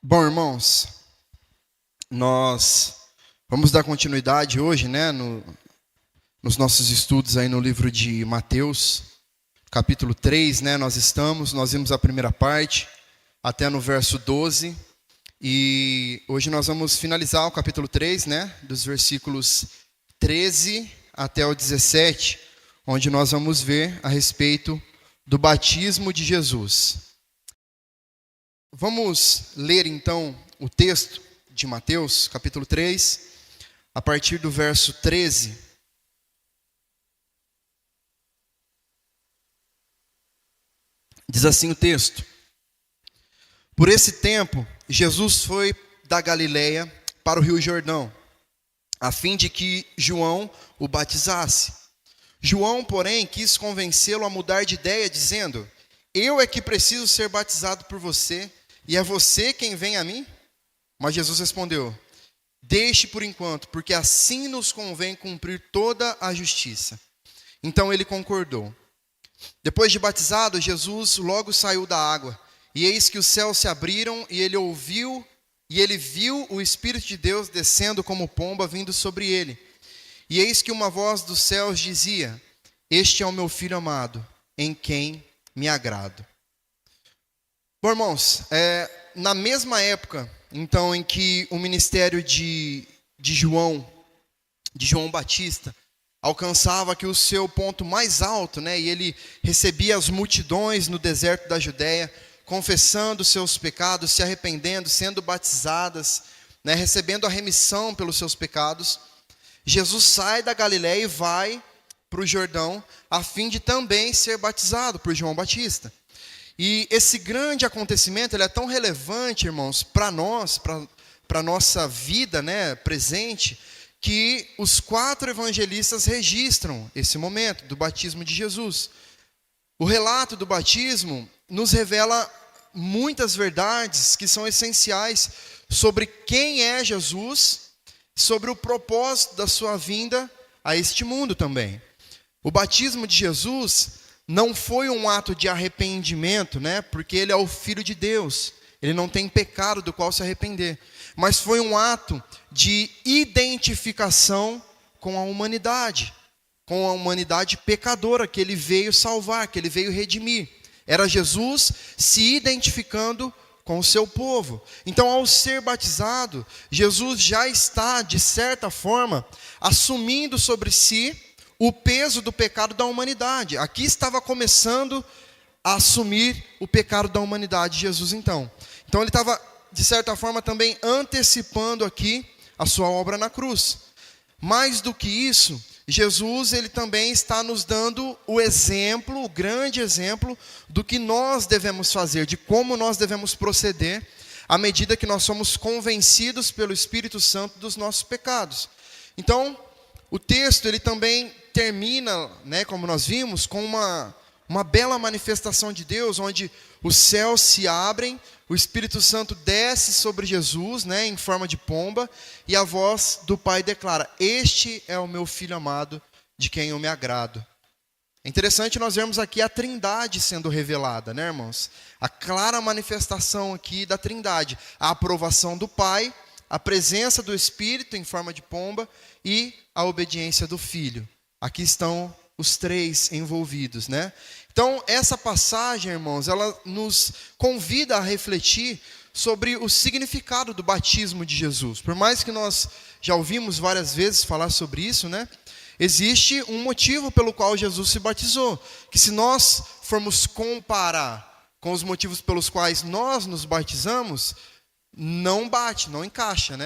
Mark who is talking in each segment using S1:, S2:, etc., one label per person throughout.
S1: Bom, irmãos, nós vamos dar continuidade hoje, nos nossos estudos aí no livro de Mateus, capítulo 3, nós vimos a primeira parte, até no verso 12, e hoje nós vamos finalizar o capítulo 3, dos versículos 13 até o 17, onde nós vamos ver a respeito do batismo de Jesus. Vamos ler então o texto de Mateus, capítulo 3, a partir do verso 13. Diz assim o texto: Por esse tempo, Jesus foi da Galileia para o Rio Jordão, a fim de que João o batizasse. João, porém, quis convencê-lo a mudar de ideia, dizendo: Eu é que preciso ser batizado por você, e é você quem vem a mim? Mas Jesus respondeu: Deixe por enquanto, porque assim nos convém cumprir toda a justiça. Então ele concordou. Depois de batizado, Jesus logo saiu da água, e eis que os céus se abriram, e ele viu o Espírito de Deus descendo como pomba vindo sobre ele. E eis que uma voz dos céus dizia: Este é o meu Filho amado, em quem me agrado. Bom, irmãos, na mesma época, então, em que o ministério de João Batista, alcançava aqui o seu ponto mais alto, e ele recebia as multidões no deserto da Judéia, confessando seus pecados, se arrependendo, sendo batizadas, recebendo a remissão pelos seus pecados. Jesus sai da Galileia e vai para o Jordão, a fim de também ser batizado por João Batista. E esse grande acontecimento, ele é tão relevante, irmãos, para nós, para a nossa vida, presente, que os 4 evangelistas registram esse momento do batismo de Jesus. O relato do batismo nos revela muitas verdades que são essenciais sobre quem é Jesus, sobre o propósito da sua vinda a este mundo também. O batismo de Jesus não foi um ato de arrependimento, porque ele é o Filho de Deus, ele não tem pecado do qual se arrepender, mas foi um ato de identificação com a humanidade pecadora que ele veio salvar, que ele veio redimir. Era Jesus se identificando com o seu povo. Então, ao ser batizado, Jesus já está, de certa forma, assumindo sobre si o peso do pecado da humanidade. Aqui estava começando a assumir o pecado da humanidade, Jesus então. Então ele estava, de certa forma, também antecipando aqui a sua obra na cruz. Mais do que isso, Jesus ele também está nos dando o exemplo, o grande exemplo, do que nós devemos fazer, de como nós devemos proceder, à medida que nós somos convencidos pelo Espírito Santo dos nossos pecados. Então, o texto ele também termina, como nós vimos, com uma bela manifestação de Deus, onde os céus se abrem, o Espírito Santo desce sobre Jesus, em forma de pomba, e a voz do Pai declara: Este é o meu Filho amado, de quem eu me agrado. É interessante nós vermos aqui a Trindade sendo revelada, irmãos? A clara manifestação aqui da Trindade, a aprovação do Pai, a presença do Espírito em forma de pomba e a obediência do Filho. Aqui estão os 3 envolvidos, Então, essa passagem, irmãos, ela nos convida a refletir sobre o significado do batismo de Jesus. Por mais que nós já ouvimos várias vezes falar sobre isso, existe um motivo pelo qual Jesus se batizou, que se nós formos comparar com os motivos pelos quais nós nos batizamos, não bate, não encaixa,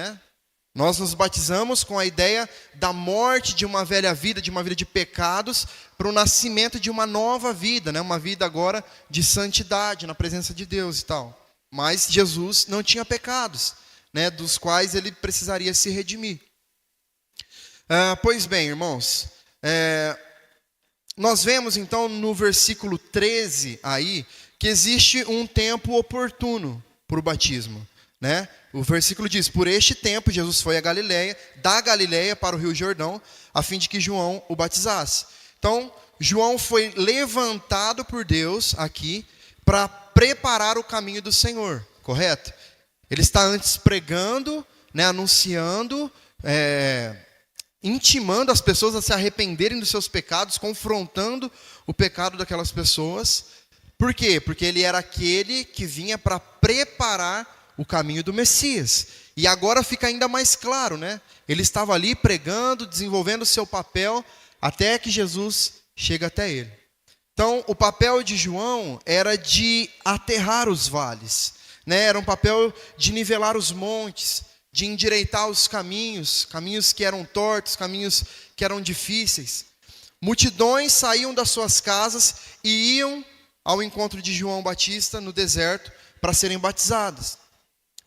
S1: Nós nos batizamos com a ideia da morte de uma velha vida, de uma vida de pecados, para o nascimento de uma nova vida, uma vida agora de santidade, na presença de Deus e tal. Mas Jesus não tinha pecados, dos quais ele precisaria se redimir. Pois bem, irmãos, nós vemos então no versículo 13 aí, que existe um tempo oportuno para o batismo. O versículo diz: Por este tempo Jesus foi da Galileia para o Rio Jordão, a fim de que João o batizasse. Então, João foi levantado por Deus aqui para preparar o caminho do Senhor, correto? Ele está antes pregando, né, anunciando, intimando as pessoas a se arrependerem dos seus pecados, confrontando o pecado daquelas pessoas. Por quê? Porque ele era aquele que vinha para preparar o caminho do Messias. E agora fica ainda mais claro, né? Ele estava ali pregando, desenvolvendo o seu papel, até que Jesus chega até ele. Então, o papel de João era de aterrar os vales, né? Era um papel de nivelar os montes, de endireitar os caminhos que eram tortos, caminhos que eram difíceis. Multidões saíam das suas casas e iam ao encontro de João Batista no deserto para serem batizadas.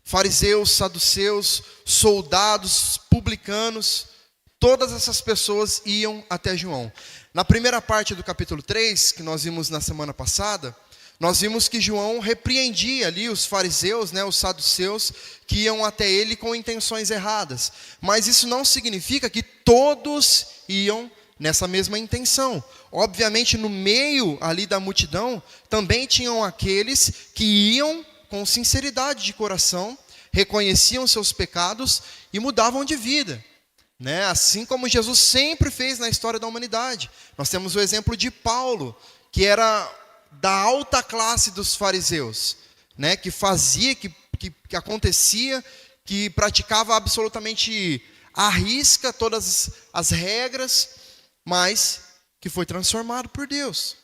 S1: Fariseus, saduceus, soldados, publicanos, todas essas pessoas iam até João. Na primeira parte do capítulo 3, que nós vimos na semana passada, nós vimos que João repreendia ali os fariseus, né, os saduceus, que iam até ele com intenções erradas. Mas isso não significa que todos iam nessa mesma intenção. Obviamente, no meio ali da multidão, também tinham aqueles que iam com sinceridade de coração, reconheciam seus pecados e mudavam de vida, né? Assim como Jesus sempre fez na história da humanidade. Nós temos o exemplo de Paulo, que era da alta classe dos fariseus, né? Que fazia, que acontecia, que praticava absolutamente à risca todas as regras, mas que foi transformado por Deus.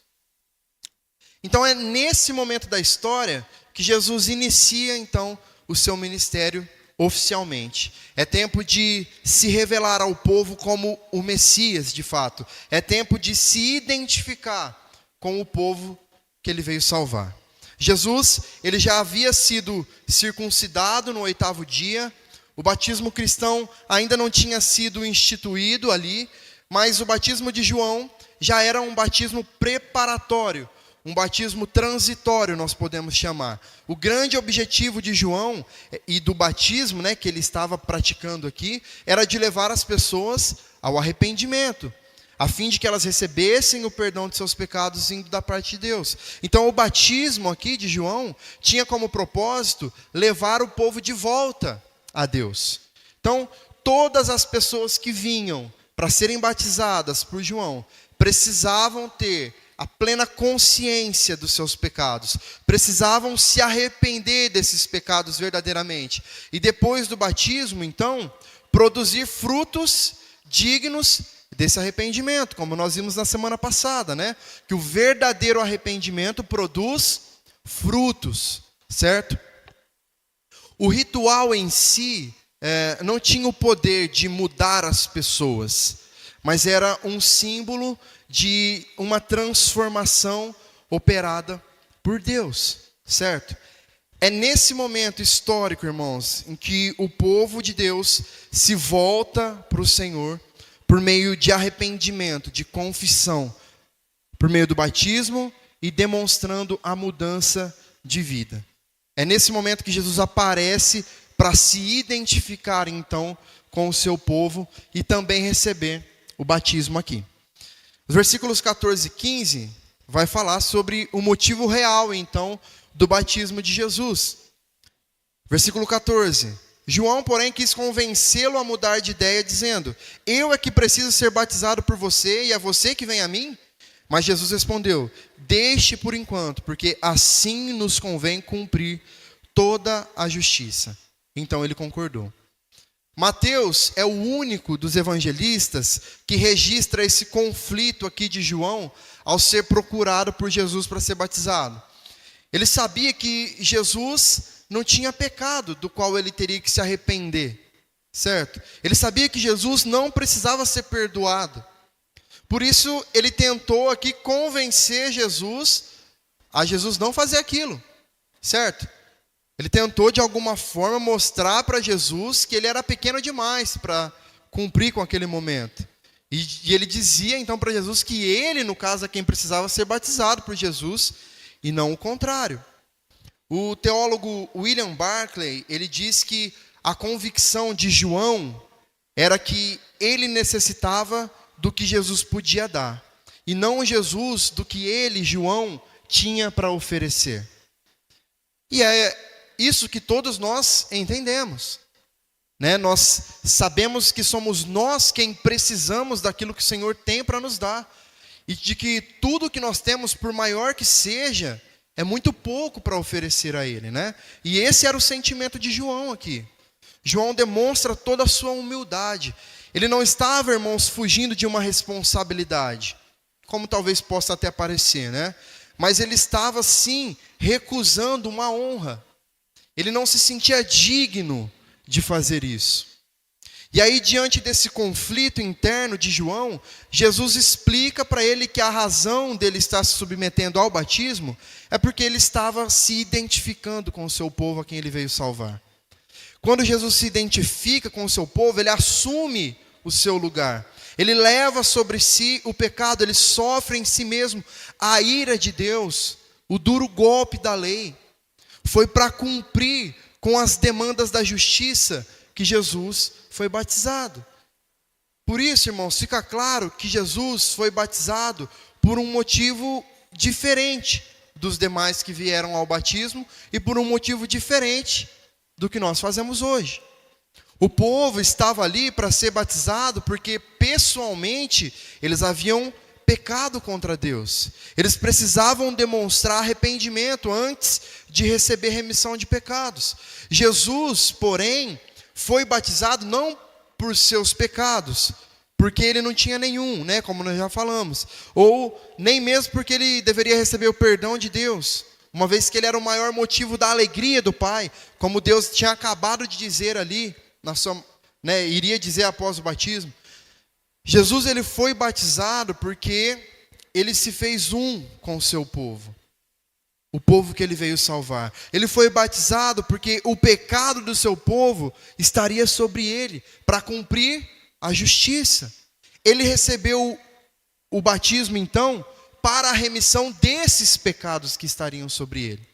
S1: Então é nesse momento da história que Jesus inicia então o seu ministério oficialmente. É tempo de se revelar ao povo como o Messias, de fato. É tempo de se identificar com o povo que ele veio salvar. Jesus, ele já havia sido circuncidado no 8º dia. O batismo cristão ainda não tinha sido instituído ali, mas o batismo de João já era um batismo preparatório, um batismo transitório, nós podemos chamar. O grande objetivo de João e do batismo, né, que ele estava praticando aqui, era de levar as pessoas ao arrependimento, a fim de que elas recebessem o perdão de seus pecados vindo da parte de Deus. Então o batismo aqui de João tinha como propósito levar o povo de volta a Deus. Então todas as pessoas que vinham para serem batizadas por João precisavam ter a plena consciência dos seus pecados, precisavam se arrepender desses pecados verdadeiramente, e depois do batismo, então, produzir frutos dignos desse arrependimento, como nós vimos na semana passada, né? Que o verdadeiro arrependimento produz frutos, certo? O ritual em si não tinha o poder de mudar as pessoas, mas era um símbolo de uma transformação operada por Deus, certo? É nesse momento histórico, irmãos, em que o povo de Deus se volta para o Senhor por meio de arrependimento, de confissão, por meio do batismo e demonstrando a mudança de vida. É nesse momento que Jesus aparece para se identificar, então, com o seu povo e também receber o batismo aqui. Os versículos 14 e 15 vai falar sobre o motivo real, então, do batismo de Jesus. Versículo 14. João, porém, quis convencê-lo a mudar de ideia, dizendo: eu é que preciso ser batizado por você, e é você que vem a mim? Mas Jesus respondeu: deixe por enquanto, porque assim nos convém cumprir toda a justiça. Então ele concordou. Mateus é o único dos evangelistas que registra esse conflito aqui de João ao ser procurado por Jesus para ser batizado. Ele sabia que Jesus não tinha pecado do qual ele teria que se arrepender, certo? Ele sabia que Jesus não precisava ser perdoado. Por isso ele tentou aqui convencer Jesus a Jesus não fazer aquilo, certo? Ele tentou de alguma forma mostrar para Jesus que ele era pequeno demais para cumprir com aquele momento. E ele dizia então para Jesus que ele, no caso, é quem precisava ser batizado por Jesus e não o contrário. O teólogo William Barclay, ele diz que a convicção de João era que ele necessitava do que Jesus podia dar, e não Jesus do que ele, João, tinha para oferecer. E é isso que todos nós entendemos, né? Nós sabemos que somos nós quem precisamos daquilo que o Senhor tem para nos dar. E de que tudo que nós temos, por maior que seja, é muito pouco para oferecer a Ele, né? E esse era o sentimento de João aqui. João demonstra toda a sua humildade. Ele não estava, irmãos, fugindo de uma responsabilidade, como talvez possa até parecer, né? Mas ele estava, sim, recusando uma honra. Ele não se sentia digno de fazer isso. E aí, diante desse conflito interno de João, Jesus explica para ele que a razão dele estar se submetendo ao batismo é porque ele estava se identificando com o seu povo a quem ele veio salvar. Quando Jesus se identifica com o seu povo, ele assume o seu lugar. Ele leva sobre si o pecado, ele sofre em si mesmo a ira de Deus, o duro golpe da lei. Foi para cumprir com as demandas da justiça que Jesus foi batizado. Por isso, irmãos, fica claro que Jesus foi batizado por um motivo diferente dos demais que vieram ao batismo e por um motivo diferente do que nós fazemos hoje. O povo estava ali para ser batizado porque pessoalmente eles haviam pecado contra Deus. Eles precisavam demonstrar arrependimento antes de receber remissão de pecados. Jesus, porém, foi batizado não por seus pecados, porque ele não tinha nenhum, né, como nós já falamos, ou nem mesmo porque ele deveria receber o perdão de Deus, uma vez que ele era o maior motivo da alegria do Pai, como Deus tinha acabado de dizer ali, iria dizer após o batismo. Jesus, ele foi batizado porque ele se fez um com o seu povo, o povo que ele veio salvar. Ele foi batizado porque o pecado do seu povo estaria sobre ele, para cumprir a justiça. Ele recebeu o batismo, então, para a remissão desses pecados que estariam sobre ele.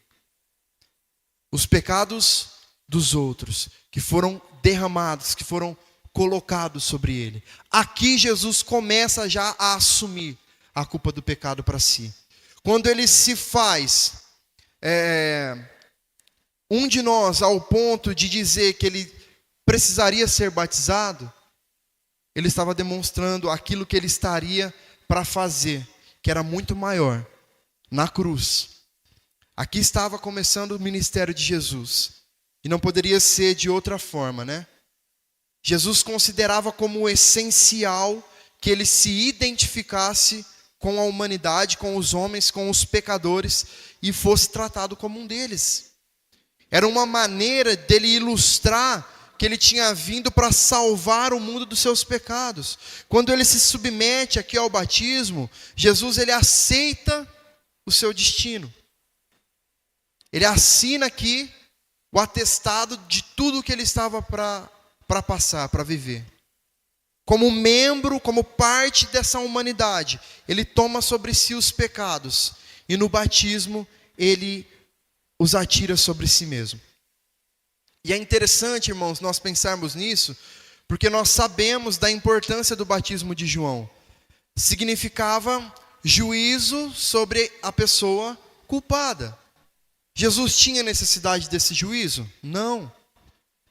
S1: Os pecados dos outros, que foram derramados, que foram colocados sobre ele. Aqui Jesus começa já a assumir a culpa do pecado para si. Quando ele se faz um de nós ao ponto de dizer que ele precisaria ser batizado, ele estava demonstrando aquilo que ele estaria para fazer, que era muito maior, na cruz. Aqui estava começando o ministério de Jesus. E não poderia ser de outra forma, né? Jesus considerava como essencial que ele se identificasse com a humanidade, com os homens, com os pecadores, e fosse tratado como um deles. Era uma maneira dele ilustrar que ele tinha vindo para salvar o mundo dos seus pecados. Quando ele se submete aqui ao batismo, Jesus, ele aceita o seu destino. Ele assina aqui o atestado de tudo que ele estava para passar, para viver. Como membro, como parte dessa humanidade, ele toma sobre si os pecados. E no batismo, ele os atira sobre si mesmo. E é interessante, irmãos, nós pensarmos nisso, porque nós sabemos da importância do batismo de João. Significava juízo sobre a pessoa culpada. Jesus tinha necessidade desse juízo? Não.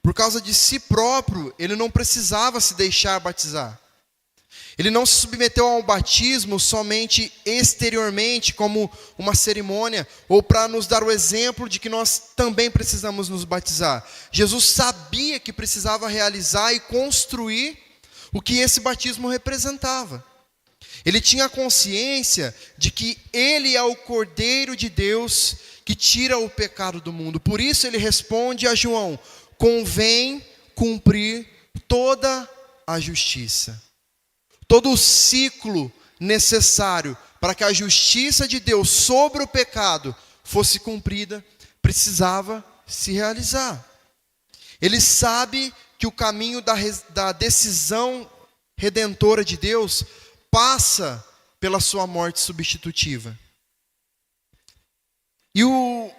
S1: Por causa de si próprio, ele não precisava se deixar batizar. Ele não se submeteu ao batismo somente exteriormente, como uma cerimônia, ou para nos dar o exemplo de que nós também precisamos nos batizar. Jesus sabia que precisava realizar e construir o que esse batismo representava. Ele tinha consciência de que ele é o Cordeiro de Deus que tira o pecado do mundo. Por isso ele responde a João: convém cumprir toda a justiça. Todo o ciclo necessário para que a justiça de Deus sobre o pecado fosse cumprida, precisava se realizar. Ele sabe que o caminho da decisão redentora de Deus passa pela sua morte substitutiva. E o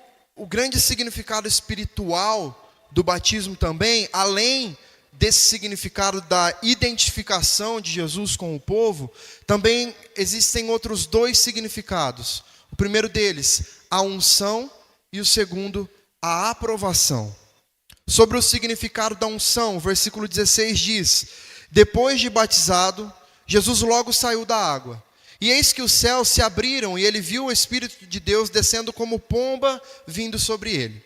S1: grande significado espiritual do batismo também, além desse significado da identificação de Jesus com o povo, também existem outros dois significados. O primeiro deles, a unção, e o segundo, a aprovação. Sobre o significado da unção, o versículo 16 diz: depois de batizado, Jesus logo saiu da água. E eis que os céus se abriram e ele viu o Espírito de Deus descendo como pomba vindo sobre ele.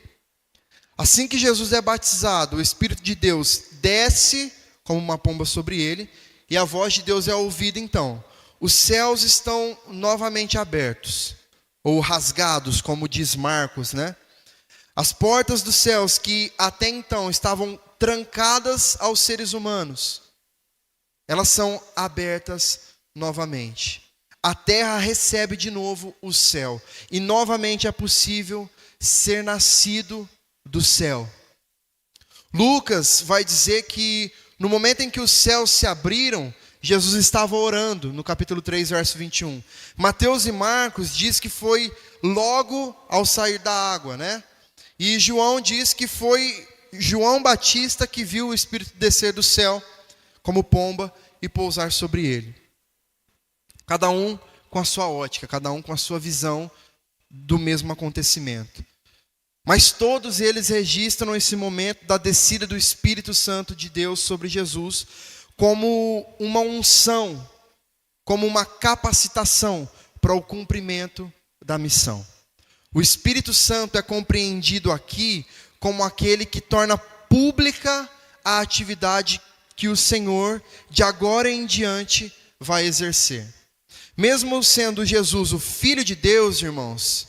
S1: Assim que Jesus é batizado, o Espírito de Deus desce como uma pomba sobre ele e a voz de Deus é ouvida então. Os céus estão novamente abertos, ou rasgados, como diz Marcos, né? As portas dos céus que até então estavam trancadas aos seres humanos, elas são abertas novamente. A terra recebe de novo o céu. E novamente é possível ser nascido do céu. Lucas vai dizer que no momento em que os céus se abriram, Jesus estava orando, no capítulo 3, verso 21. Mateus e Marcos diz que foi logo ao sair da água, né? E João diz que foi João Batista que viu o Espírito descer do céu como pomba e pousar sobre ele. Cada um com a sua ótica, cada um com a sua visão do mesmo acontecimento. Mas todos eles registram esse momento da descida do Espírito Santo de Deus sobre Jesus como uma unção, como uma capacitação para o cumprimento da missão. O Espírito Santo é compreendido aqui como aquele que torna pública a atividade que o Senhor, de agora em diante, vai exercer. Mesmo sendo Jesus o Filho de Deus, irmãos,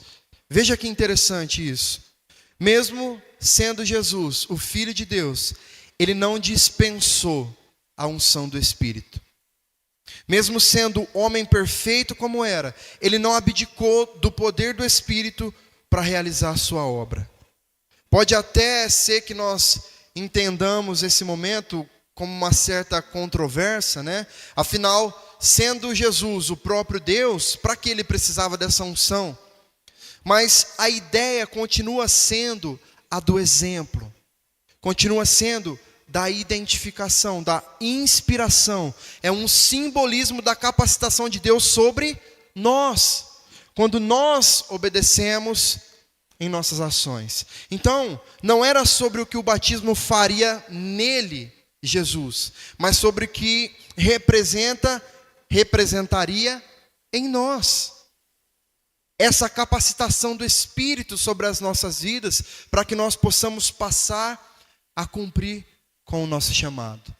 S1: veja que interessante isso. Mesmo sendo Jesus o Filho de Deus, ele não dispensou a unção do Espírito. Mesmo sendo homem perfeito como era, ele não abdicou do poder do Espírito para realizar a sua obra. Pode até ser que nós entendamos esse momento como uma certa controvérsia, né? Afinal, sendo Jesus o próprio Deus, para que ele precisava dessa unção? Mas a ideia continua sendo a do exemplo, continua sendo da identificação, da inspiração. É um simbolismo da capacitação de Deus sobre nós, quando nós obedecemos em nossas ações. Então, não era sobre o que o batismo faria nele, Jesus, mas sobre o que representaria em nós. Essa capacitação do Espírito sobre as nossas vidas, para que nós possamos passar a cumprir com o nosso chamado.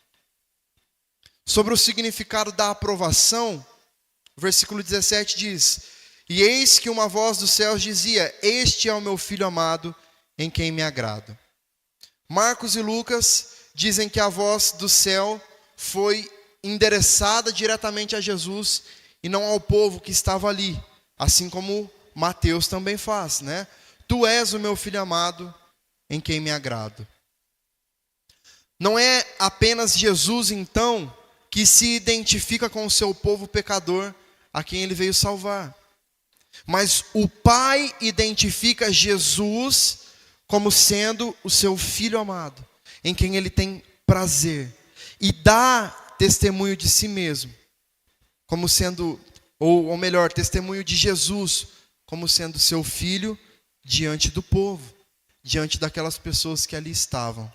S1: Sobre o significado da aprovação, o versículo 17 diz: e eis que uma voz dos céus dizia: este é o meu filho amado, em quem me agrado. Marcos e Lucas dizem que a voz do céu foi endereçada diretamente a Jesus e não ao povo que estava ali, assim como Mateus também faz, né? Tu és o meu filho amado, em quem me agrado. Não é apenas Jesus, então, que se identifica com o seu povo pecador, a quem ele veio salvar. Mas o Pai identifica Jesus como sendo o seu Filho amado, em quem ele tem prazer, e dá testemunho de si mesmo, como sendo, ou melhor, testemunho de Jesus, como sendo seu Filho diante do povo, diante daquelas pessoas que ali estavam.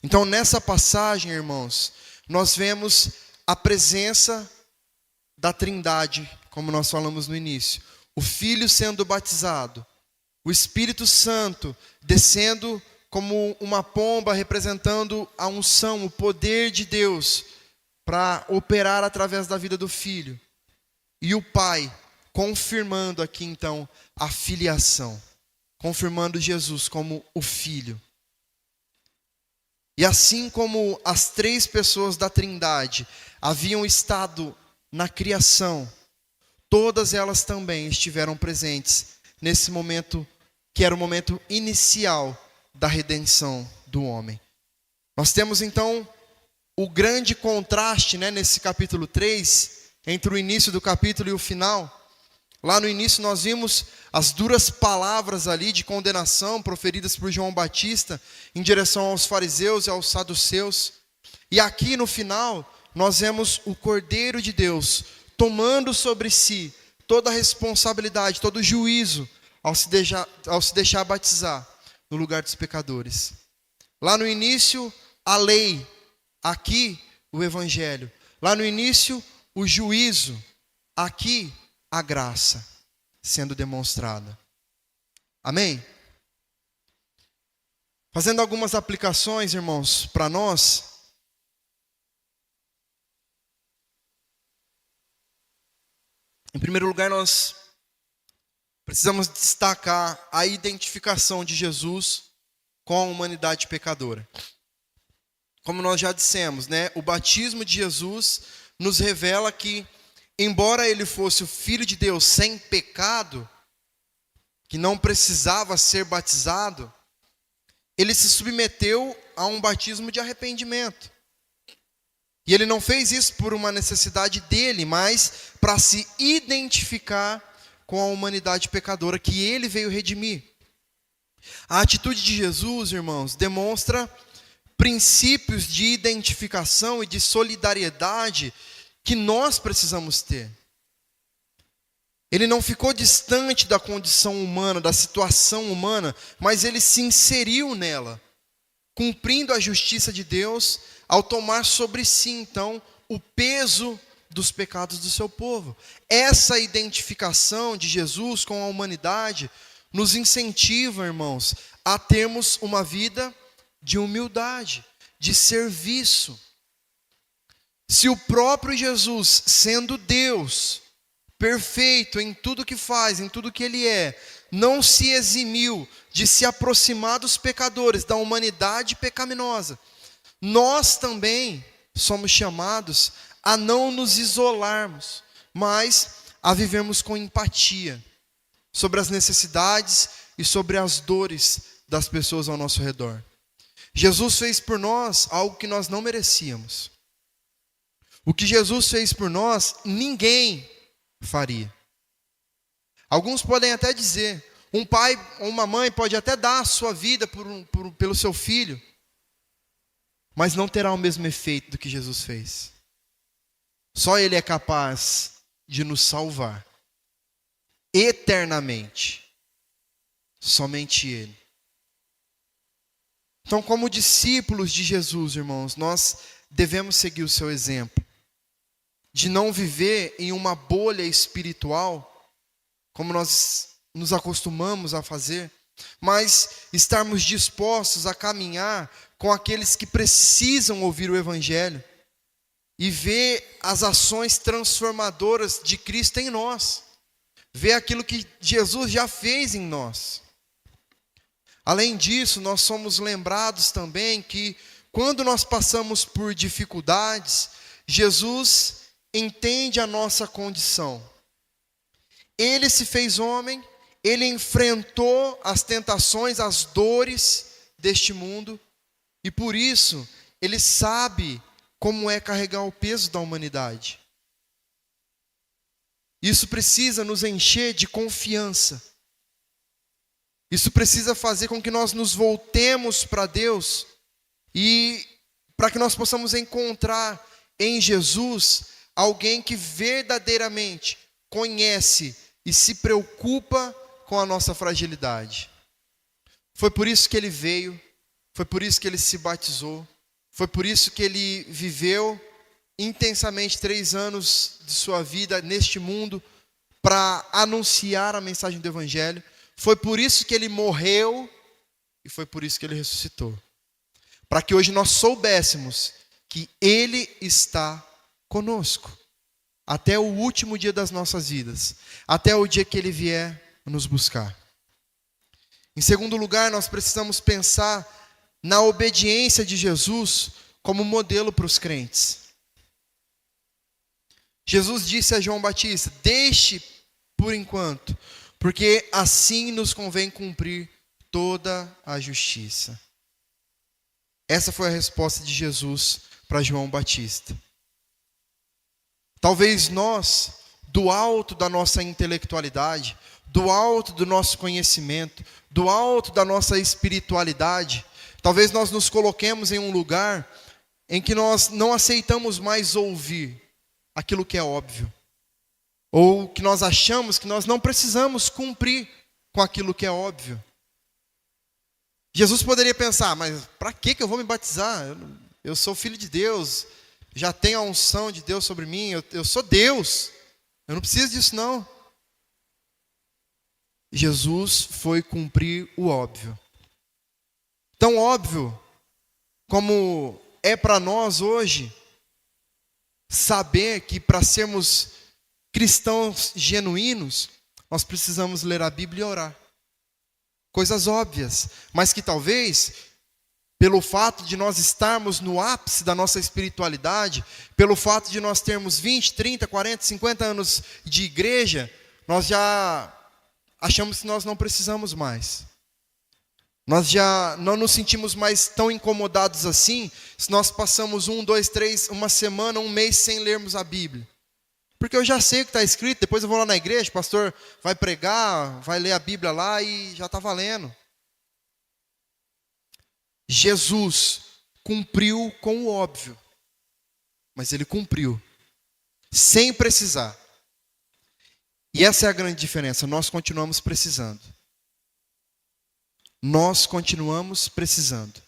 S1: Então, nessa passagem, irmãos, nós vemos a presença da Trindade, como nós falamos no início. O Filho sendo batizado, o Espírito Santo descendo como uma pomba, representando a unção, o poder de Deus, para operar através da vida do Filho. E o Pai confirmando aqui, então, a filiação, confirmando Jesus como o Filho. E assim como as três pessoas da Trindade haviam estado na criação, todas elas também estiveram presentes nesse momento, que era o momento inicial da redenção do homem. Nós temos então o grande contraste, né, nesse capítulo 3, entre o início do capítulo e o final. Lá no início nós vimos as duras palavras ali de condenação proferidas por João Batista em direção aos fariseus e aos saduceus. E aqui no final nós vemos o Cordeiro de Deus tomando sobre si toda a responsabilidade, todo o juízo ao se deixar batizar. no lugar dos pecadores. Lá no início, a lei. Aqui, o evangelho. Lá no início, o juízo. Aqui, a graça sendo demonstrada. Amém? Fazendo algumas aplicações, irmãos, para nós. Em primeiro lugar, nós precisamos destacar a identificação de Jesus com a humanidade pecadora. Como nós já dissemos, né? O batismo de Jesus nos revela que, embora ele fosse o Filho de Deus sem pecado, que não precisava ser batizado, ele se submeteu a um batismo de arrependimento. E ele não fez isso por uma necessidade dele, mas para se identificar com a humanidade pecadora que ele veio redimir. A atitude de Jesus, irmãos, demonstra princípios de identificação e de solidariedade que nós precisamos ter. Ele não ficou distante da condição humana, da situação humana, mas ele se inseriu nela, cumprindo a justiça de Deus ao tomar sobre si, então, o peso dos pecados do seu povo. Essa identificação de Jesus com a humanidade nos incentiva, irmãos, a termos uma vida de humildade, de serviço. Se o próprio Jesus, sendo Deus, perfeito em tudo que faz, em tudo que ele é, não se eximiu de se aproximar dos pecadores, da humanidade pecaminosa, nós também somos chamados a não nos isolarmos, mas a vivermos com empatia sobre as necessidades e sobre as dores das pessoas ao nosso redor. Jesus fez por nós algo que nós não merecíamos. O que Jesus fez por nós, ninguém faria. Alguns podem até dizer, um pai ou uma mãe pode até dar a sua vida pelo seu filho, mas não terá o mesmo efeito do que Jesus fez. Só Ele é capaz de nos salvar eternamente. Somente Ele. Então, como discípulos de Jesus, irmãos, nós devemos seguir o seu exemplo. De não viver em uma bolha espiritual, como nós nos acostumamos a fazer, mas estarmos dispostos a caminhar com aqueles que precisam ouvir o Evangelho e ver as ações transformadoras de Cristo em nós, ver aquilo que Jesus já fez em nós. Além disso, nós somos lembrados também que quando nós passamos por dificuldades, Jesus entende a nossa condição. Ele se fez homem, ele enfrentou as tentações, as dores deste mundo, e por isso ele sabe como é carregar o peso da humanidade. Isso precisa nos encher de confiança. Isso precisa fazer com que nós nos voltemos para Deus e para que nós possamos encontrar em Jesus alguém que verdadeiramente conhece e se preocupa com a nossa fragilidade. Foi por isso que ele veio, foi por isso que ele se batizou, foi por isso que ele viveu intensamente 3 anos de sua vida neste mundo para anunciar a mensagem do Evangelho. Foi por isso que ele morreu e foi por isso que ele ressuscitou. Para que hoje nós soubéssemos que ele está conosco até o último dia das nossas vidas, até o dia que ele vier nos buscar. Em segundo lugar, nós precisamos pensar na obediência de Jesus como modelo para os crentes. Jesus disse a João Batista: deixe por enquanto, porque assim nos convém cumprir toda a justiça. Essa foi a resposta de Jesus para João Batista. Talvez nós, do alto da nossa intelectualidade, do alto do nosso conhecimento, do alto da nossa espiritualidade, talvez nós nos coloquemos em um lugar em que nós não aceitamos mais ouvir aquilo que é óbvio. Ou que nós achamos que nós não precisamos cumprir com aquilo que é óbvio. Jesus poderia pensar, mas para que eu vou me batizar? Eu sou filho de Deus, já tenho a unção de Deus sobre mim, eu sou Deus, eu não preciso disso não. Jesus foi cumprir o óbvio. Tão óbvio como é para nós hoje saber que para sermos cristãos genuínos, nós precisamos ler a Bíblia e orar. Coisas óbvias, mas que talvez, pelo fato de nós estarmos no ápice da nossa espiritualidade, pelo fato de nós termos 20, 30, 40, 50 anos de igreja, nós já achamos que nós não precisamos mais. Nós já não nos sentimos mais tão incomodados assim, se nós passamos 1, 2, 3, uma semana, um mês sem lermos a Bíblia. Porque eu já sei o que está escrito, depois eu vou lá na igreja, o pastor vai pregar, vai ler a Bíblia lá e já está valendo. Jesus cumpriu com o óbvio, mas ele cumpriu, sem precisar. E essa é a grande diferença, nós continuamos precisando. Nós continuamos precisando.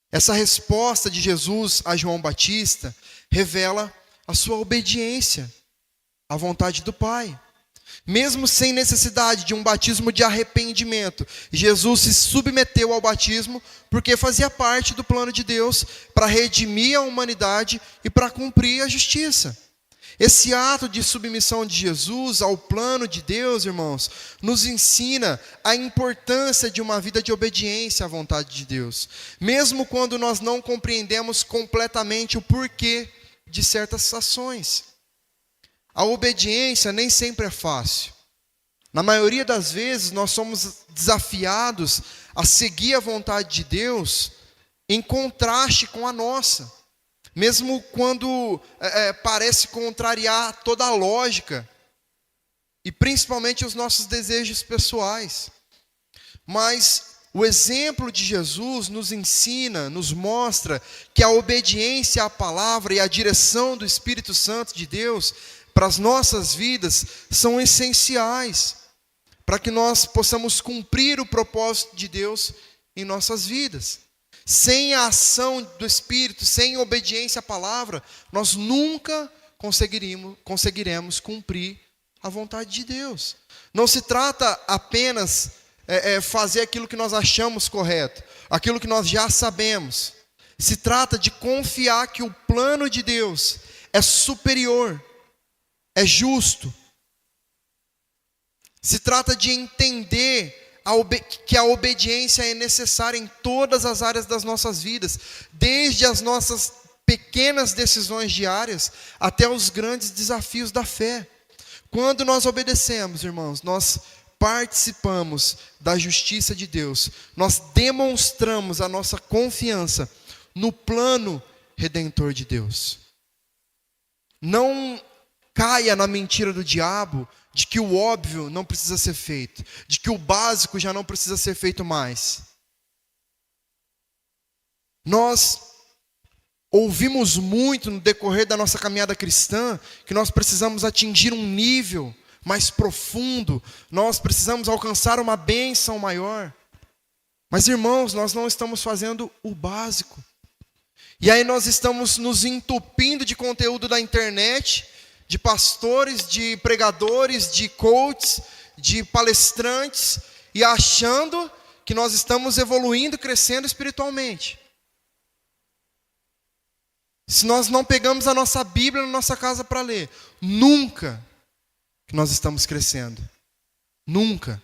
S1: Essa resposta de Jesus a João Batista revela a sua obediência à vontade do Pai. Mesmo sem necessidade de um batismo de arrependimento, Jesus se submeteu ao batismo porque fazia parte do plano de Deus para redimir a humanidade e para cumprir a justiça. Esse ato de submissão de Jesus ao plano de Deus, irmãos, nos ensina a importância de uma vida de obediência à vontade de Deus. Mesmo quando nós não compreendemos completamente o porquê de certas ações. A obediência nem sempre é fácil. Na maioria das vezes, nós somos desafiados a seguir a vontade de Deus em contraste com a nossa. Mesmo quando parece contrariar toda a lógica. E principalmente os nossos desejos pessoais. Mas o exemplo de Jesus nos ensina, nos mostra que a obediência à palavra e a direção do Espírito Santo de Deus para as nossas vidas são essenciais para que nós possamos cumprir o propósito de Deus em nossas vidas. Sem a ação do Espírito, sem obediência à palavra, nós nunca conseguiremos cumprir a vontade de Deus. Não se trata apenas fazer aquilo que nós achamos correto, aquilo que nós já sabemos. Se trata de confiar que o plano de Deus é superior, é justo. Se trata de entender que a obediência é necessária em todas as áreas das nossas vidas, desde as nossas pequenas decisões diárias até os grandes desafios da fé. Quando nós obedecemos, irmãos, nós participamos da justiça de Deus, nós demonstramos a nossa confiança no plano redentor de Deus. Não caia na mentira do diabo de que o óbvio não precisa ser feito, de que o básico já não precisa ser feito mais. Nós ouvimos muito no decorrer da nossa caminhada cristã que nós precisamos atingir um nível mais profundo, nós precisamos alcançar uma bênção maior. Mas, irmãos, nós não estamos fazendo o básico. E aí nós estamos nos entupindo de conteúdo da internet, de pastores, de pregadores, de coaches, de palestrantes, e achando que nós estamos evoluindo, crescendo espiritualmente. Se nós não pegamos a nossa Bíblia na nossa casa para ler, nunca que nós estamos crescendo. Nunca.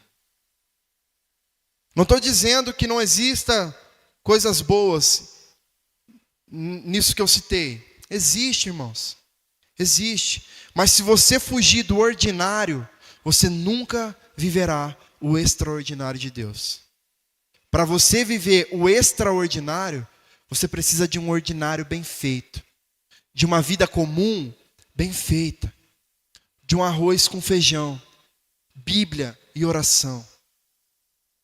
S1: Não estou dizendo que não exista coisas boas nisso que eu citei. Existe, irmãos. Existe. Mas se você fugir do ordinário, você nunca viverá o extraordinário de Deus. Para você viver o extraordinário, você precisa de um ordinário bem feito. De uma vida comum bem feita. De um arroz com feijão. Bíblia e oração.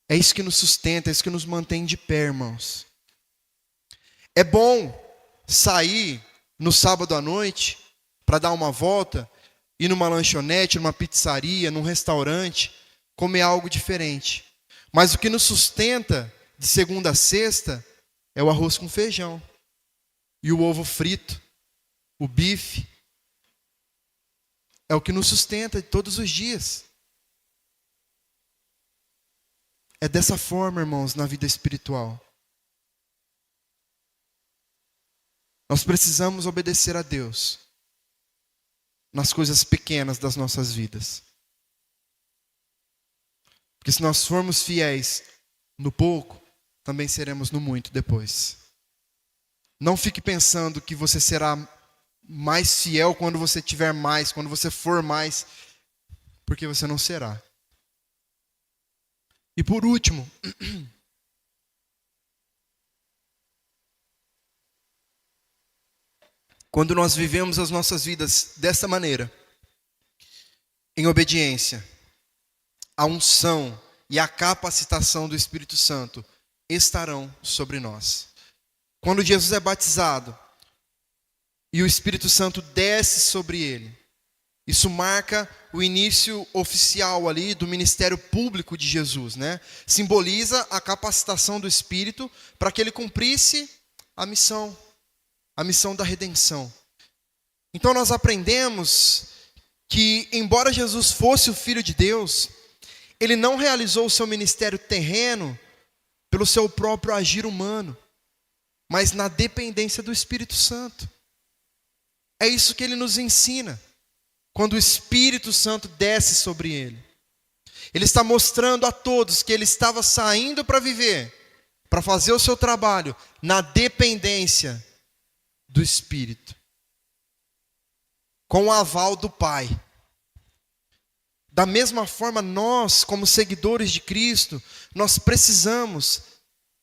S1: É isso que nos sustenta, é isso que nos mantém de pé, irmãos. É bom sair no sábado à noite para dar uma volta, ir numa lanchonete, numa pizzaria, num restaurante, comer algo diferente. Mas o que nos sustenta de segunda a sexta é o arroz com feijão, e o ovo frito, o bife. É o que nos sustenta todos os dias. É dessa forma, irmãos, na vida espiritual. Nós precisamos obedecer a Deus nas coisas pequenas das nossas vidas. Porque se nós formos fiéis no pouco, também seremos no muito depois. Não fique pensando que você será mais fiel quando você tiver mais, quando você for mais, porque você não será. E por último, quando nós vivemos as nossas vidas dessa maneira, em obediência, a unção e a capacitação do Espírito Santo estarão sobre nós. Quando Jesus é batizado e o Espírito Santo desce sobre ele, isso marca o início oficial ali do ministério público de Jesus, né? Simboliza a capacitação do Espírito para que ele cumprisse a missão da redenção. Então nós aprendemos que, embora Jesus fosse o Filho de Deus, ele não realizou o seu ministério terreno pelo seu próprio agir humano, mas na dependência do Espírito Santo. É isso que ele nos ensina. Quando o Espírito Santo desce sobre ele, ele está mostrando a todos que ele estava saindo para viver, para fazer o seu trabalho, na dependência do Espírito, com o aval do Pai. Da mesma forma, nós, como seguidores de Cristo, nós precisamos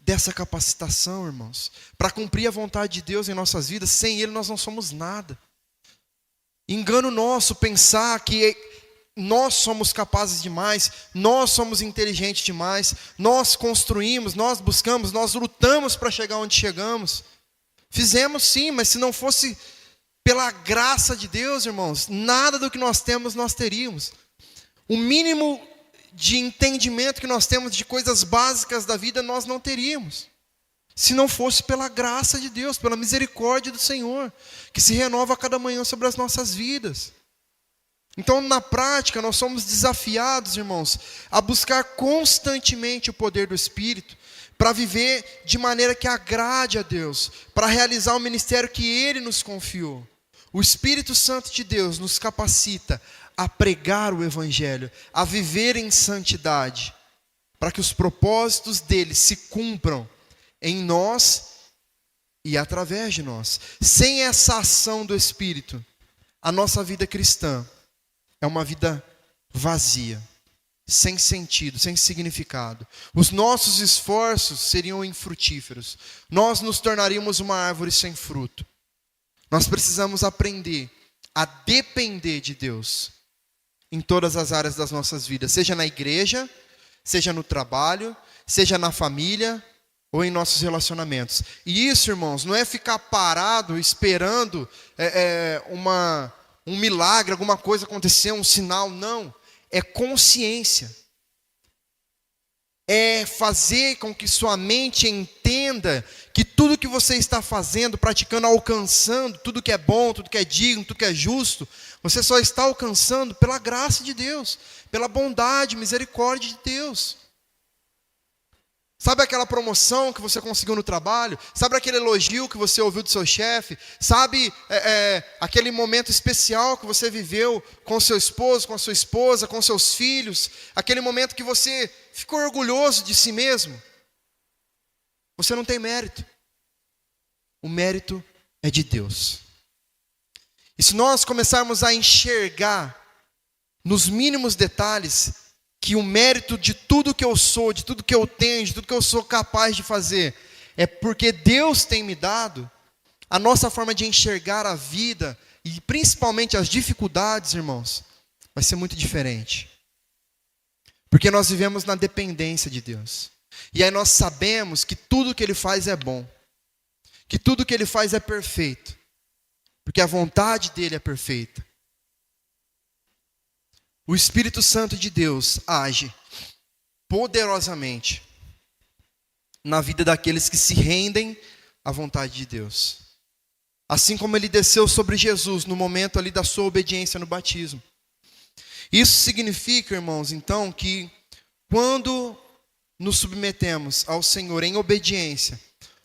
S1: dessa capacitação, irmãos, para cumprir a vontade de Deus em nossas vidas. Sem Ele nós não somos nada. Engano nosso pensar que nós somos capazes demais, nós somos inteligentes demais, nós construímos, nós buscamos, nós lutamos para chegar onde chegamos. Fizemos sim, mas se não fosse pela graça de Deus, irmãos, nada do que nós temos nós teríamos. O mínimo de entendimento que nós temos de coisas básicas da vida nós não teríamos, se não fosse pela graça de Deus, pela misericórdia do Senhor, que se renova a cada manhã sobre as nossas vidas. Então, na prática, nós somos desafiados, irmãos, a buscar constantemente o poder do Espírito, para viver de maneira que agrade a Deus, para realizar o ministério que Ele nos confiou. O Espírito Santo de Deus nos capacita a pregar o Evangelho, a viver em santidade, para que os propósitos dele se cumpram em nós e através de nós. Sem essa ação do Espírito, a nossa vida cristã é uma vida vazia, sem sentido, sem significado. Os nossos esforços seriam infrutíferos. Nós nos tornaríamos uma árvore sem fruto. Nós precisamos aprender a depender de Deus em todas as áreas das nossas vidas, seja na igreja, seja no trabalho, seja na família ou em nossos relacionamentos. E isso, irmãos, não é ficar parado esperando um milagre, alguma coisa acontecer, um sinal, não. É consciência. É fazer com que sua mente entenda que tudo que você está fazendo, praticando, alcançando, tudo que é bom, tudo que é digno, tudo que é justo, você só está alcançando pela graça de Deus, pela bondade, misericórdia de Deus. Sabe aquela promoção que você conseguiu no trabalho? Sabe aquele elogio que você ouviu do seu chefe? Sabe aquele momento especial que você viveu com seu esposo, com a sua esposa, com seus filhos? Aquele momento que você ficou orgulhoso de si mesmo? Você não tem mérito. O mérito é de Deus. E se nós começarmos a enxergar nos mínimos detalhes que o mérito de tudo que eu sou, de tudo que eu tenho, de tudo que eu sou capaz de fazer, é porque Deus tem me dado, a nossa forma de enxergar a vida, e principalmente as dificuldades, irmãos, vai ser muito diferente. Porque nós vivemos na dependência de Deus. E aí nós sabemos que tudo que Ele faz é bom. Que tudo que Ele faz é perfeito. Porque a vontade dEle é perfeita. O Espírito Santo de Deus age poderosamente na vida daqueles que se rendem à vontade de Deus. Assim como ele desceu sobre Jesus no momento ali da sua obediência no batismo. Isso significa, irmãos, então, que quando nos submetemos ao Senhor em obediência,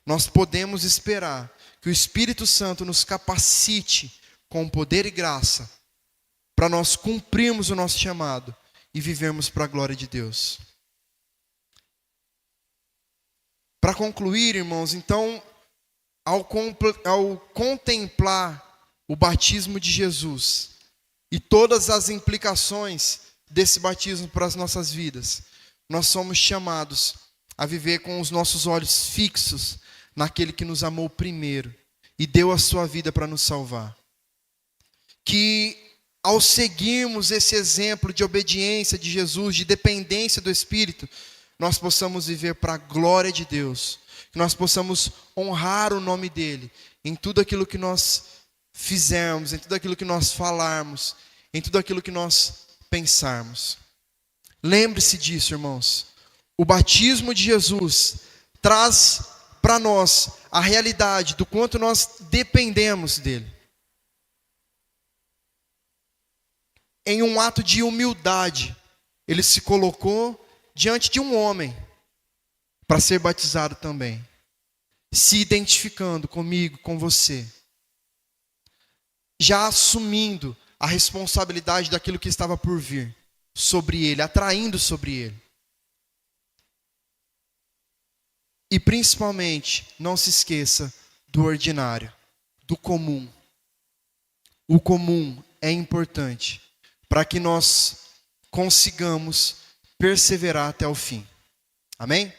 S1: nós podemos esperar que o Espírito Santo nos capacite com poder e graça para nós cumprirmos o nosso chamado e vivermos para a glória de Deus. Para concluir, irmãos, então, ao contemplar o batismo de Jesus e todas as implicações desse batismo para as nossas vidas, nós somos chamados a viver com os nossos olhos fixos naquele que nos amou primeiro e deu a sua vida para nos salvar. Que ao seguirmos esse exemplo de obediência de Jesus, de dependência do Espírito, nós possamos viver para a glória de Deus, que nós possamos honrar o nome dEle em tudo aquilo que nós fizermos, em tudo aquilo que nós falarmos, em tudo aquilo que nós pensarmos. Lembre-se disso, irmãos. O batismo de Jesus traz para nós a realidade do quanto nós dependemos dEle. Em um ato de humildade, Ele se colocou diante de um homem para ser batizado também, se identificando comigo, com você, já assumindo a responsabilidade daquilo que estava por vir sobre ele, atraindo sobre ele. E principalmente, não se esqueça do ordinário, do comum. O comum é importante para que nós consigamos perseverar até o fim. Amém?